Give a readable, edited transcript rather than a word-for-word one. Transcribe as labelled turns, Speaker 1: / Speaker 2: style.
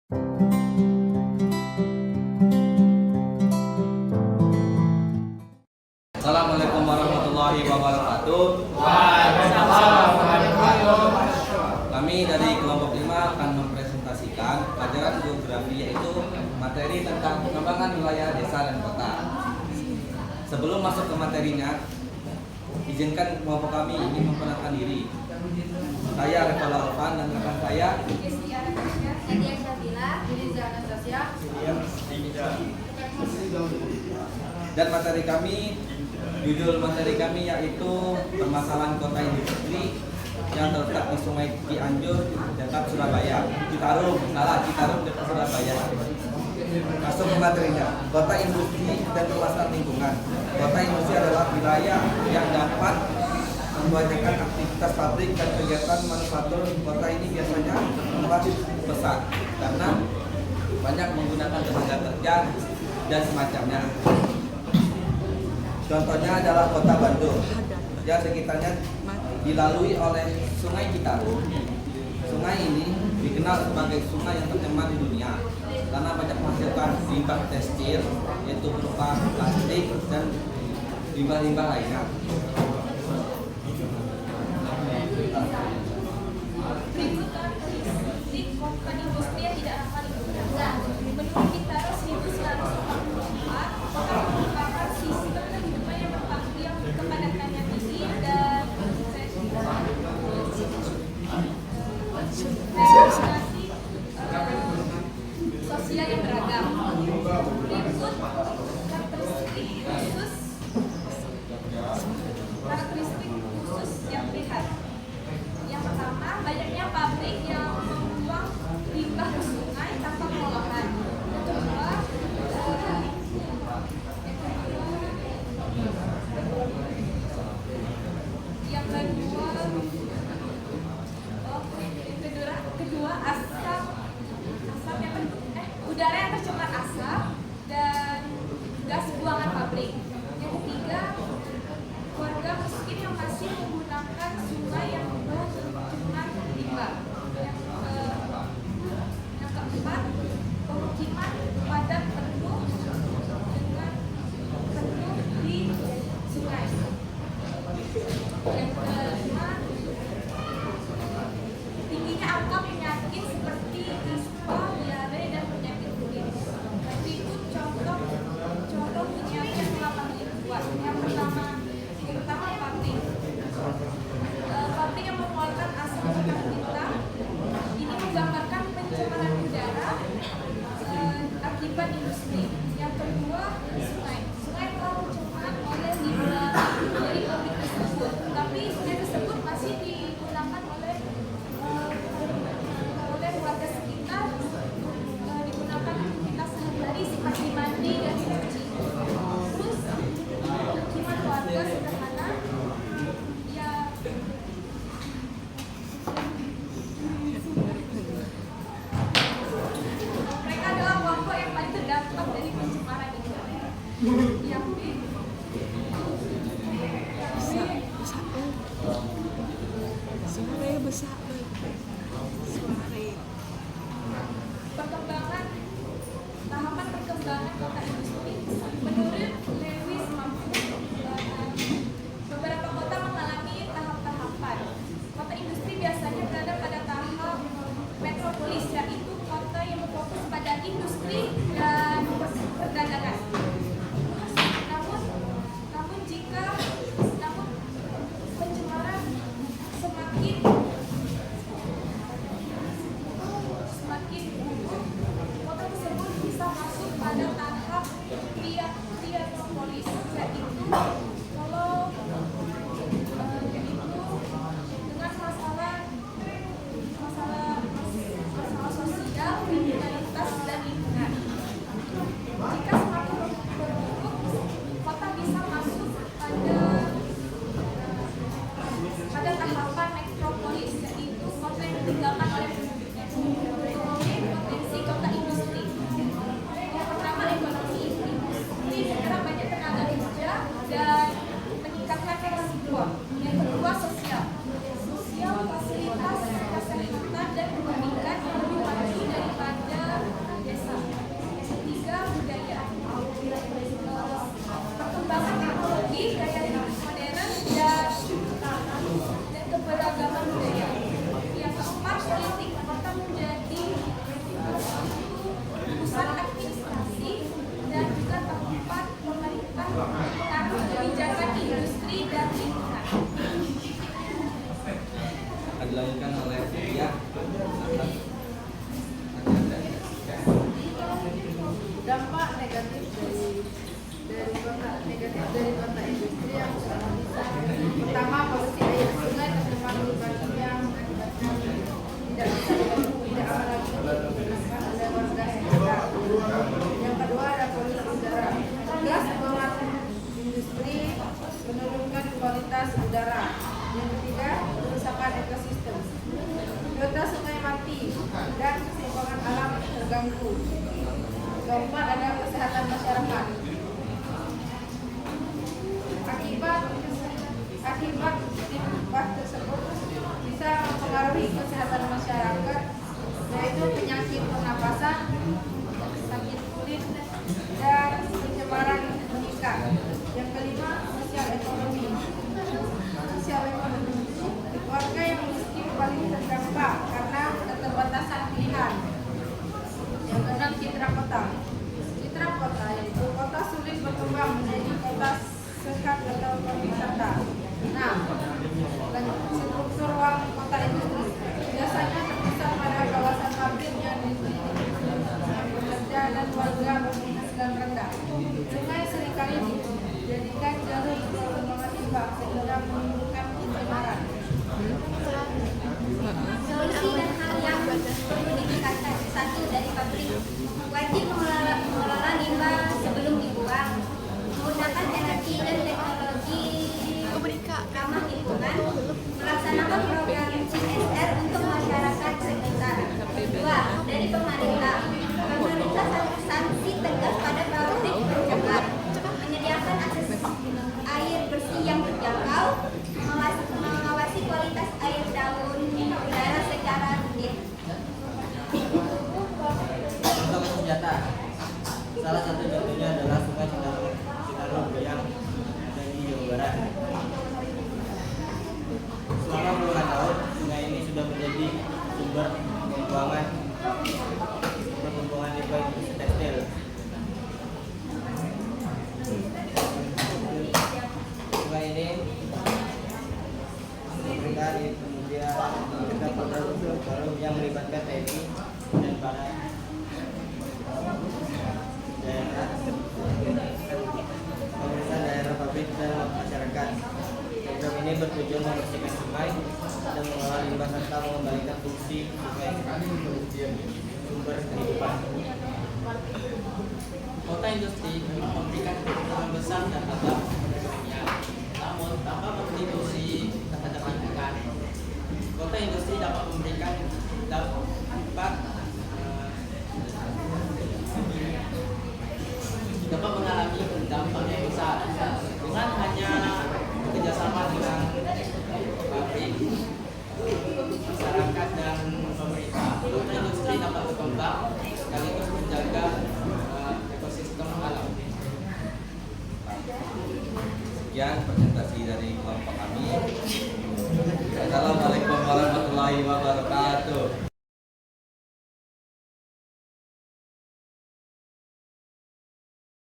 Speaker 1: Assalamualaikum warahmatullahi wabarakatuh.
Speaker 2: Waalaikumsalam warahmatullahi wabarakatuh.
Speaker 1: Kami dari kelompok 5 akan mempresentasikan pelajaran geografi, yaitu materi tentang pengembangan wilayah desa dan kota. Sebelum masuk ke materinya, izinkan kelompok kami ingin memperkenalkan diri. Saya Revala Alvan dan rekan saya dan materi kami, judul materi kami yaitu permasalahan kota industri yang terletak di Sungai Cianjur, dekat Surabaya. Citarum dekat Surabaya. Masuk ke materinya. Kota industri dan permasalahan lingkungan. Kota industri adalah wilayah yang dapat membanyakan aktivitas pabrik dan kegiatan manufaktur. Kota ini biasanya berkembang besar karena banyak menggunakan tenaga kerja dan semacamnya. Contohnya adalah kota Bandung, yang sekitarnya dilalui oleh Sungai Citarum. Sungai ini dikenal sebagai sungai yang tercemar di dunia karena banyak menghasilkan limbah tekstil, yaitu berupa plastik dan limbah-limbah lainnya.
Speaker 3: Kota industri yang tidak ramah lingkungan. Menurut Citarum 1944, kota merupakan sistem kehidupan yang kepadatannya tinggi dan representasi sosial yang beragam. Berikut karakteristik khusus yang terlihat. Yang pertama, banyaknya pabrik yang membuang limbah ke sungai tanpa pengolahan. Yang kedua, udara yang tercemar asap dan gas buangan pabrik. Yang ketiga, warga miskin yang masih menggunakan sungai yang tercemar limbah. Yang keempat, pemukiman padat penuh di sungai. Yang kelima, tingginya angka penyakit seperti ispa, diare, dan penyakit kulit. Tapi itu contoh penyakit yang mengapa dibuat. Yang pertama pabrik. Pabrik yang mengeluarkan asap pekat hitam ini menggambarkan pencemaran udara akibat industri. Yang kedua, sungai. Sungai telah tercemar oleh limbah dari pabrik tersebut, tapi sungai tersebut masih digunakan oleh warga sekitar, digunakan aktivitas sehari-hari seperti mandi dan cuci. Terus pemukiman warga sederhana ya mereka adalah kelompok yang paling terdampak dari pencemaran ini. Yang B, tahapan perkembangan kota industri. Menurut Lewis Mamfus, beberapa kota mengalami tahap-tahapan. Kota industri biasanya berada pada tahap metropolis, yaitu kota yang berfokus pada industri dan perdagangan. Namun pencemaran semakin buruk, kota tersebut bisa masuk pada tahap triatropolis, yaitu kalau dengan masalah sosial, kriminalitas, dan lingkungan. Jika semakin buruk, kota bisa masuk pada tahapan metropolis, yaitu kota yang ditinggalkan oleh penduduknya. Potensi kota industri. Yang pertama,
Speaker 4: Dampak negatif dari kota industri yang sudah bisa. Pertama, polusi air sungai tercemar limbah kimia mengakibatkan tidak aman lagi digunakan oleh warga sekitar. Yang kedua ada polusi udara. Gas buangan industri menurunkan kualitas udara. Yang ketiga, kerusakan ekosistem. Biota sungai mati dan keseimbangan alam terganggu. Keempat ada kesehatan masyarakat. Akibat limbah tersebut bisa mempengaruhi kesehatan masyarakat, yaitu penyakit pernapasan, sakit kulit, dan pencemaran meningkat. Yang kelima, sosial ekonomi. Warga yang miskin paling terdampak karena keterbatasan pilihan. Yang keenam, citra kota. Citra kota yaitu kota sulit berkembang menjadi kota sehat atau pariwisata. Nah, struktur ruang kota industri biasanya terpusat pada kawasan pabrik yang bekerja dan warga berpenghasilan rendah. Sungai seringkali dijadikan jalur perkembangan limbah sehingga menimbulkan pencemaran.
Speaker 3: Solusi dan hal yang perlu ditingkatkan. Satu, dari pabrik wajib mengelola limbah sebelum dibuang, menggunakan energi dan teknologi ramah lingkungan, melaksanakan program CSR untuk masyarakat sekitar. Dua, dari pemerintah sanksi tegas pada pabrik pencemar, menyediakan akses air bersih yang terjangkau, mengawasi kualitas air daun udara secara rutin.
Speaker 1: Contoh kasus nyata, salah satu contohnya adalah Sungai Citarum yang ada di Jawa Barat. Selama puluhan tahun, sungai ini sudah menjadi sumber pembuangan limbah industri tekstil. Sungai ini kemudian kita produk yang melibatkan TNI dan para daerah, pemerintah daerah, pabrik dan masyarakat. Program ini bertujuan membersihkan sungai dan mengolah limbah serta mengembalikan fungsi sungai sumber kehidupan.
Speaker 2: Kota industri memang memberikan keuntungan besar dan tetap dunia, namun tanpa kontribusi terhadap lingkungan. Kota industri dapat memberikan dampak dapat mengalami dampak yang besar dengan hanya kerjasama dengan pabrik, masyarakat dan pemerintah. Kota industri dapat berkembang sekaligus menjaga ekosistem alam.
Speaker 1: Sekian